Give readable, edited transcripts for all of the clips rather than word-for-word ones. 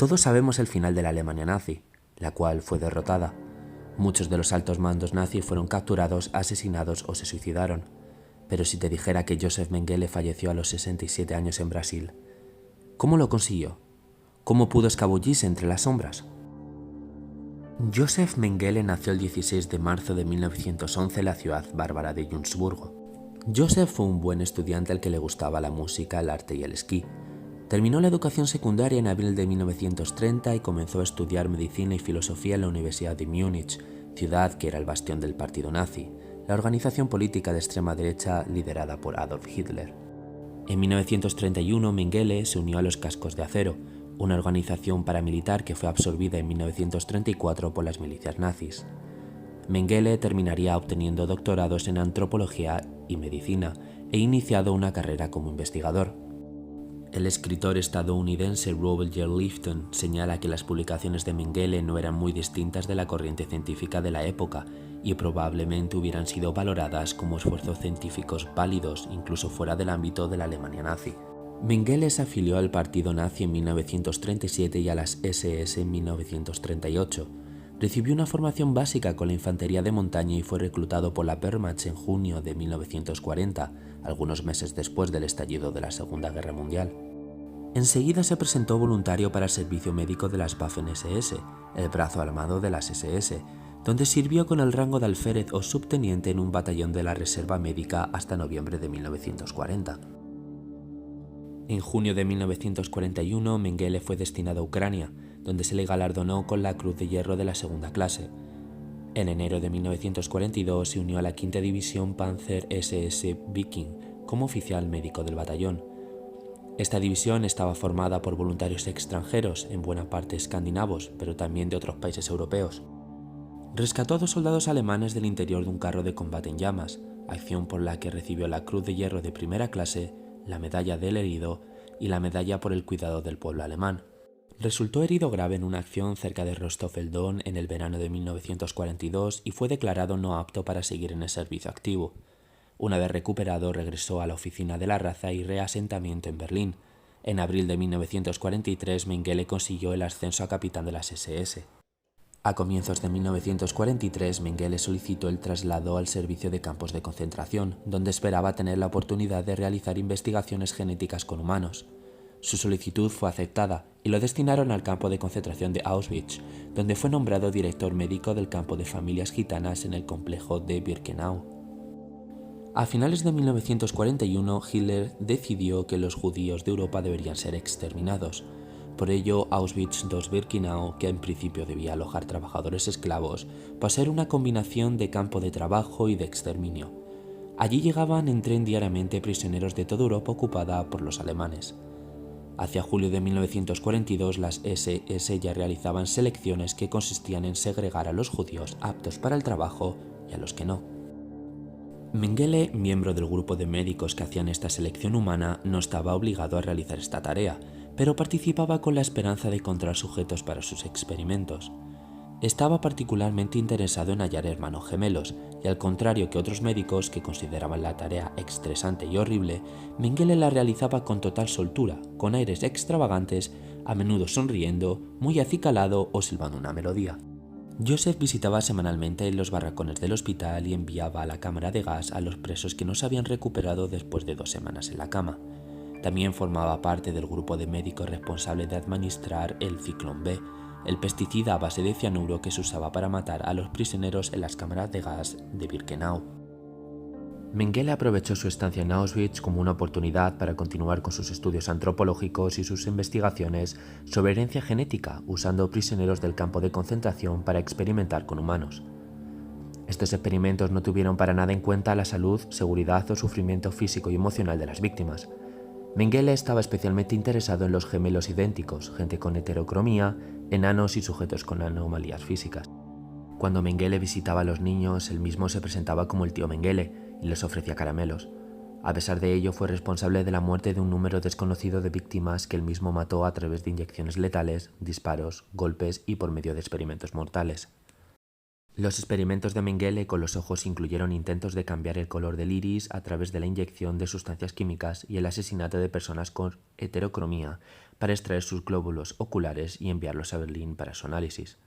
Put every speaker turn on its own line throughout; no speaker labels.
Todos sabemos el final de la Alemania nazi, la cual fue derrotada. Muchos de los altos mandos nazis fueron capturados, asesinados o se suicidaron. Pero si te dijera que Joseph Mengele falleció a los 67 años en Brasil, ¿cómo lo consiguió? ¿Cómo pudo escabullirse entre las sombras? Joseph Mengele nació el 16 de marzo de 1911 en la ciudad bárbara de Jungsburgo. Joseph fue un buen estudiante al que le gustaba la música, el arte y el esquí. Terminó la educación secundaria en abril de 1930 y comenzó a estudiar medicina y filosofía en la Universidad de Múnich, ciudad que era el bastión del partido nazi, la organización política de extrema derecha liderada por Adolf Hitler. En 1931 Mengele se unió a los Cascos de Acero, una organización paramilitar que fue absorbida en 1934 por las milicias nazis. Mengele terminaría obteniendo doctorados en antropología y medicina e iniciado una carrera como investigador. El escritor estadounidense Robert J. Lifton señala que las publicaciones de Mengele no eran muy distintas de la corriente científica de la época y probablemente hubieran sido valoradas como esfuerzos científicos válidos incluso fuera del ámbito de la Alemania nazi. Mengele se afilió al partido nazi en 1937 y a las SS en 1938. Recibió una formación básica con la infantería de montaña y fue reclutado por la Wehrmacht en junio de 1940, algunos meses después del estallido de la Segunda Guerra Mundial. Enseguida se presentó voluntario para el servicio médico de las Waffen-SS, el brazo armado de las SS, donde sirvió con el rango de alférez o subteniente en un batallón de la Reserva Médica hasta noviembre de 1940. En junio de 1941, Mengele fue destinado a Ucrania, donde se le galardonó con la Cruz de Hierro de la segunda clase. En enero de 1942 se unió a la 5ª División Panzer SS Viking como oficial médico del batallón. Esta división estaba formada por voluntarios extranjeros, en buena parte escandinavos, pero también de otros países europeos. Rescató a 2 soldados alemanes del interior de un carro de combate en llamas, acción por la que recibió la Cruz de Hierro de primera clase, la medalla del herido y la medalla por el cuidado del pueblo alemán. Resultó herido grave en una acción cerca de Rostov-el-Don en el verano de 1942 y fue declarado no apto para seguir en el servicio activo. Una vez recuperado, regresó a la oficina de la raza y reasentamiento en Berlín. En abril de 1943, Mengele consiguió el ascenso a capitán de las SS. A comienzos de 1943, Mengele solicitó el traslado al servicio de campos de concentración, donde esperaba tener la oportunidad de realizar investigaciones genéticas con humanos. Su solicitud fue aceptada y lo destinaron al campo de concentración de Auschwitz, donde fue nombrado director médico del campo de familias gitanas en el complejo de Birkenau. A finales de 1941, Hitler decidió que los judíos de Europa deberían ser exterminados. Por ello, Auschwitz II-Birkenau, que en principio debía alojar trabajadores esclavos, pasó a ser una combinación de campo de trabajo y de exterminio. Allí llegaban en tren diariamente prisioneros de toda Europa ocupada por los alemanes. Hacia julio de 1942, las SS ya realizaban selecciones que consistían en segregar a los judíos aptos para el trabajo y a los que no. Mengele, miembro del grupo de médicos que hacían esta selección humana, no estaba obligado a realizar esta tarea, pero participaba con la esperanza de encontrar sujetos para sus experimentos. Estaba particularmente interesado en hallar hermanos gemelos, y al contrario que otros médicos que consideraban la tarea estresante y horrible, Mengele la realizaba con total soltura, con aires extravagantes, a menudo sonriendo, muy acicalado o silbando una melodía. Joseph visitaba semanalmente los barracones del hospital y enviaba a la cámara de gas a los presos que no se habían recuperado después de 2 semanas en la cama. También formaba parte del grupo de médicos responsable de administrar el Zyklon B, el pesticida a base de cianuro que se usaba para matar a los prisioneros en las cámaras de gas de Birkenau. Mengele aprovechó su estancia en Auschwitz como una oportunidad para continuar con sus estudios antropológicos y sus investigaciones sobre herencia genética, usando prisioneros del campo de concentración para experimentar con humanos. Estos experimentos no tuvieron para nada en cuenta la salud, seguridad o sufrimiento físico y emocional de las víctimas. Mengele estaba especialmente interesado en los gemelos idénticos, gente con heterocromía, enanos y sujetos con anomalías físicas. Cuando Mengele visitaba a los niños, él mismo se presentaba como el tío Mengele y les ofrecía caramelos. A pesar de ello, fue responsable de la muerte de un número desconocido de víctimas que él mismo mató a través de inyecciones letales, disparos, golpes y por medio de experimentos mortales. Los experimentos de Mengele con los ojos incluyeron intentos de cambiar el color del iris a través de la inyección de sustancias químicas y el asesinato de personas con heterocromía para extraer sus glóbulos oculares y enviarlos a Berlín para su análisis.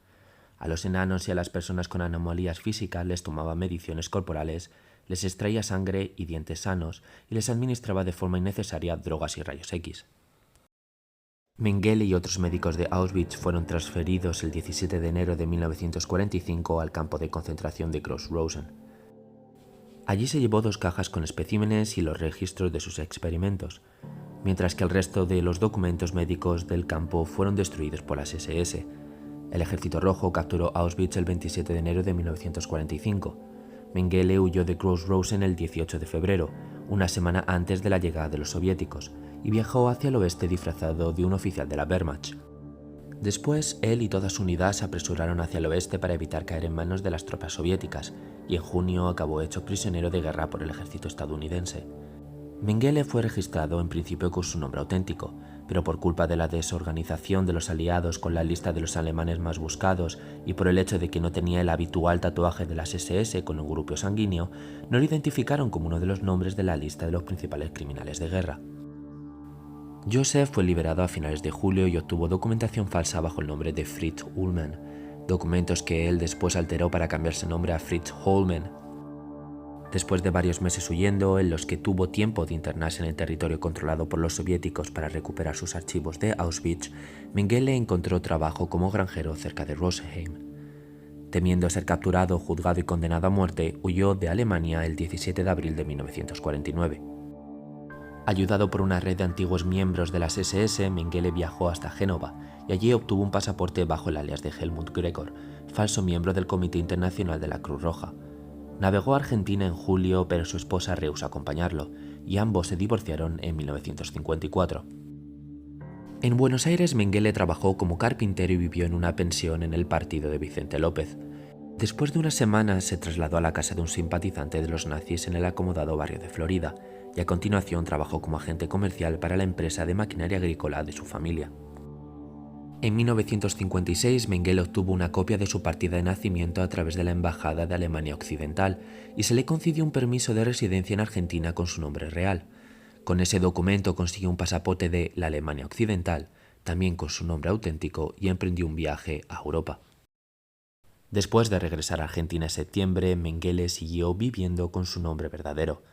A los enanos y a las personas con anomalías físicas les tomaba mediciones corporales, les extraía sangre y dientes sanos y les administraba de forma innecesaria drogas y rayos X. Mengele y otros médicos de Auschwitz fueron transferidos el 17 de enero de 1945 al campo de concentración de Gross-Rosen. Allí se llevó 2 cajas con especímenes y los registros de sus experimentos, mientras que el resto de los documentos médicos del campo fueron destruidos por las SS. El Ejército Rojo capturó Auschwitz el 27 de enero de 1945. Mengele huyó de Gross-Rosen el 18 de febrero, una semana antes de la llegada de los soviéticos, y viajó hacia el oeste disfrazado de un oficial de la Wehrmacht. Después, él y toda su unidad se apresuraron hacia el oeste para evitar caer en manos de las tropas soviéticas, y en junio acabó hecho prisionero de guerra por el ejército estadounidense. Mengele fue registrado en principio con su nombre auténtico, pero por culpa de la desorganización de los aliados con la lista de los alemanes más buscados y por el hecho de que no tenía el habitual tatuaje de las SS con un grupo sanguíneo, no lo identificaron como uno de los nombres de la lista de los principales criminales de guerra. Joseph fue liberado a finales de julio y obtuvo documentación falsa bajo el nombre de Fritz Ullmann, documentos que él después alteró para cambiarse el nombre a Fritz Hollmann. Después de varios meses huyendo, en los que tuvo tiempo de internarse en el territorio controlado por los soviéticos para recuperar sus archivos de Auschwitz, Mengele encontró trabajo como granjero cerca de Rosenheim. Temiendo ser capturado, juzgado y condenado a muerte, huyó de Alemania el 17 de abril de 1949. Ayudado por una red de antiguos miembros de las SS, Mengele viajó hasta Génova y allí obtuvo un pasaporte bajo el alias de Helmut Gregor, falso miembro del Comité Internacional de la Cruz Roja. Navegó a Argentina en julio, pero su esposa rehusó acompañarlo, y ambos se divorciaron en 1954. En Buenos Aires, Mengele trabajó como carpintero y vivió en una pensión en el partido de Vicente López. Después de unas semanas se trasladó a la casa de un simpatizante de los nazis en el acomodado barrio de Florida, y a continuación trabajó como agente comercial para la empresa de maquinaria agrícola de su familia. En 1956, Mengele obtuvo una copia de su partida de nacimiento a través de la Embajada de Alemania Occidental y se le concedió un permiso de residencia en Argentina con su nombre real. Con ese documento consiguió un pasaporte de la Alemania Occidental, también con su nombre auténtico, y emprendió un viaje a Europa. Después de regresar a Argentina en septiembre, Mengele siguió viviendo con su nombre verdadero.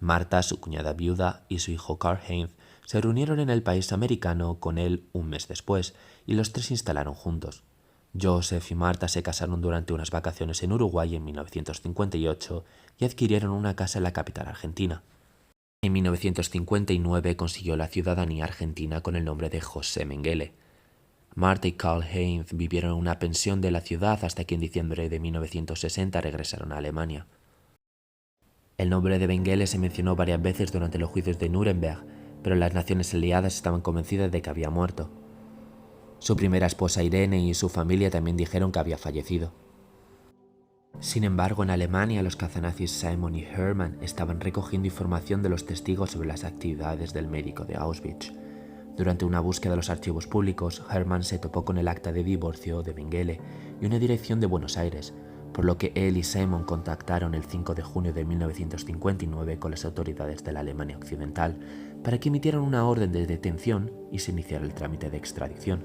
Marta, su cuñada viuda, y su hijo Karl-Heinz se reunieron en el país americano con él un mes después, y los 3 se instalaron juntos. Joseph y Marta se casaron durante unas vacaciones en Uruguay en 1958 y adquirieron una casa en la capital argentina. En 1959 consiguió la ciudadanía argentina con el nombre de José Mengele. Marta y Karl-Heinz vivieron en una pensión de la ciudad hasta que en diciembre de 1960 regresaron a Alemania. El nombre de Mengele se mencionó varias veces durante los juicios de Nuremberg, pero las naciones aliadas estaban convencidas de que había muerto. Su primera esposa Irene y su familia también dijeron que había fallecido. Sin embargo, en Alemania los cazanazis Simon y Hermann estaban recogiendo información de los testigos sobre las actividades del médico de Auschwitz. Durante una búsqueda de los archivos públicos, Hermann se topó con el acta de divorcio de Mengele y una dirección de Buenos Aires, por lo que él y Simon contactaron el 5 de junio de 1959 con las autoridades de la Alemania Occidental para que emitieran una orden de detención y se iniciara el trámite de extradición.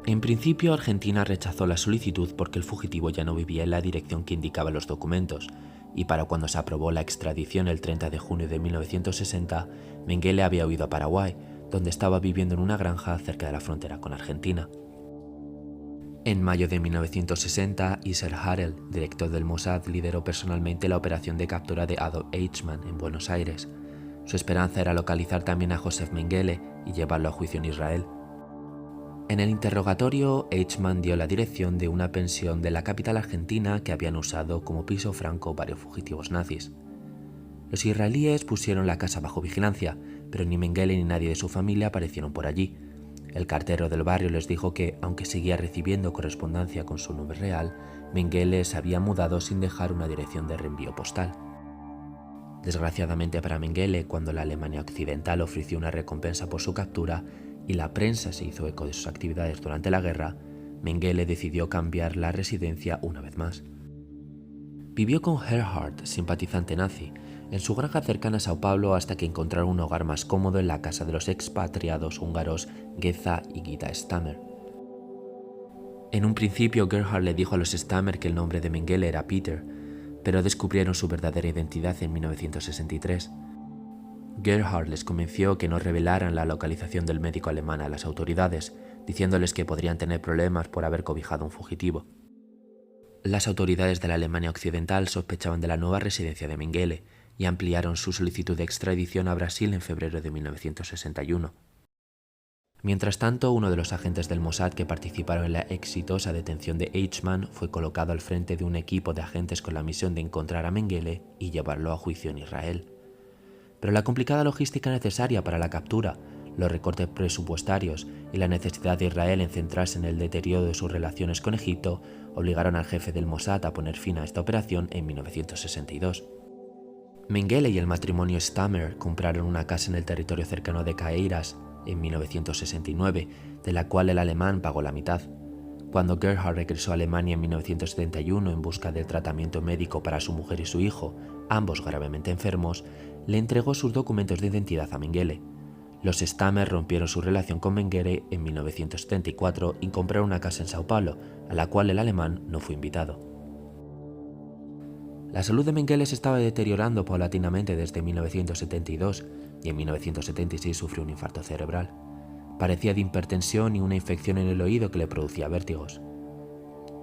En principio, Argentina rechazó la solicitud porque el fugitivo ya no vivía en la dirección que indicaban los documentos, y para cuando se aprobó la extradición el 30 de junio de 1960, Mengele había huido a Paraguay, donde estaba viviendo en una granja cerca de la frontera con Argentina. En mayo de 1960, Isser Harel, director del Mossad, lideró personalmente la operación de captura de Adolf Eichmann en Buenos Aires. Su esperanza era localizar también a Joseph Mengele y llevarlo a juicio en Israel. En el interrogatorio, Eichmann dio la dirección de una pensión de la capital argentina que habían usado como piso franco varios fugitivos nazis. Los israelíes pusieron la casa bajo vigilancia, pero ni Mengele ni nadie de su familia aparecieron por allí. El cartero del barrio les dijo que, aunque seguía recibiendo correspondencia con su nombre real, Mengele se había mudado sin dejar una dirección de reenvío postal. Desgraciadamente para Mengele, cuando la Alemania Occidental ofreció una recompensa por su captura y la prensa se hizo eco de sus actividades durante la guerra, Mengele decidió cambiar la residencia una vez más. Vivió con Gerhard, simpatizante nazi, en su granja cercana a Sao Paulo hasta que encontraron un hogar más cómodo en la casa de los expatriados húngaros Geza y Gita Stammer. En un principio, Gerhard le dijo a los Stammer que el nombre de Mengele era Peter, pero descubrieron su verdadera identidad en 1963. Gerhard les convenció que no revelaran la localización del médico alemán a las autoridades, diciéndoles que podrían tener problemas por haber cobijado a un fugitivo. Las autoridades de la Alemania Occidental sospechaban de la nueva residencia de Mengele y ampliaron su solicitud de extradición a Brasil en febrero de 1961. Mientras tanto, uno de los agentes del Mossad que participaron en la exitosa detención de Eichmann fue colocado al frente de un equipo de agentes con la misión de encontrar a Mengele y llevarlo a juicio en Israel. Pero la complicada logística necesaria para la captura, los recortes presupuestarios y la necesidad de Israel en centrarse en el deterioro de sus relaciones con Egipto obligaron al jefe del Mossad a poner fin a esta operación en 1962. Mengele y el matrimonio Stammer compraron una casa en el territorio cercano de Caeiras en 1969, de la cual el alemán pagó la mitad. Cuando Gerhard regresó a Alemania en 1971 en busca de tratamiento médico para su mujer y su hijo, ambos gravemente enfermos, le entregó sus documentos de identidad a Mengele. Los Stammer rompieron su relación con Mengele en 1974 y compraron una casa en Sao Paulo, a la cual el alemán no fue invitado. La salud de Mengele se estaba deteriorando paulatinamente desde 1972 y en 1976 sufrió un infarto cerebral. Parecía de hipertensión y una infección en el oído que le producía vértigos.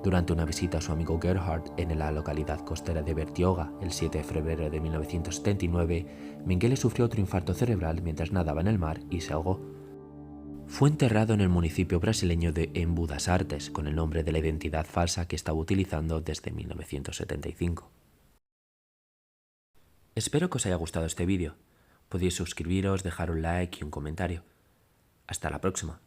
Durante una visita a su amigo Gerhard en la localidad costera de Bertioga el 7 de febrero de 1979, Mengele sufrió otro infarto cerebral mientras nadaba en el mar y se ahogó. Fue enterrado en el municipio brasileño de Embu das Artes con el nombre de la identidad falsa que estaba utilizando desde 1975. Espero que os haya gustado este vídeo. Podéis suscribiros, dejar un like y un comentario. Hasta la próxima.